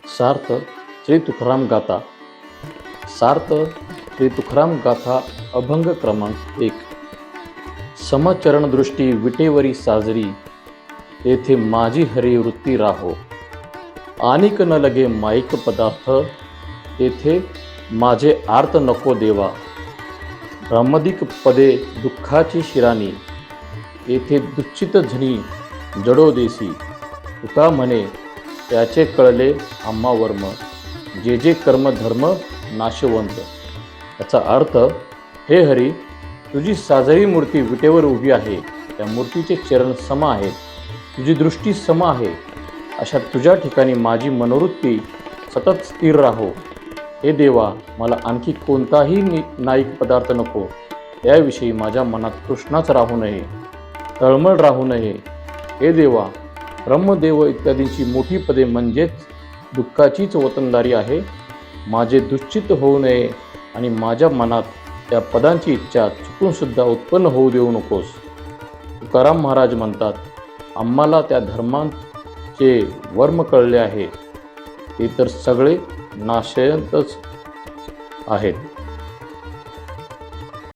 सार्थ श्री तुकाराम गाथा. सार्थ श्री तुकाराम गाथा अभंग क्रमांक 1. समचरणदृष्टी विटेवरी साजरी, तेथे माझी हरी वृत्ती राहो. आनिक न लगे माईक पदार्थ, तेथे माझे आर्त नको देवा. भ्रमदिक पदे दुःखाची शिरानी, येथे दुच्चित झनी जडो देसी. तुका म्हणे त्याचे कळले आम्हा वर्म, जे जे कर्म धर्म नाशवंत. याचा अर्थ, हे हरी, तुझी साजरी मूर्ती विटेवर उभी आहे. त्या मूर्तीचे चरण सम आहेत, तुझी दृष्टी सम आहे. अशा तुझ्या ठिकाणी माझी मनोवृत्ती सतत स्थिर राहो. हे देवा, मला आणखी कोणताही नाईक पदार्थ नको. याविषयी माझ्या मनात तृष्णाच राहू नये, तळमळ राहू नये. हे देवा, ब्रह्मदेव इत्यादींची मोठी पदे म्हणजेच दुःखाचीच वतनदारी आहे. माझे दुश्चित होऊ नये आणि माझ्या मनात त्या पदांची इच्छा चुकूनसुद्धा उत्पन्न होऊ देऊ नकोस. तुकाराम महाराज म्हणतात, आम्हाला त्या धर्मांचे वर्म कळले आहे, ते तर सगळे नाशयंतच आहेत.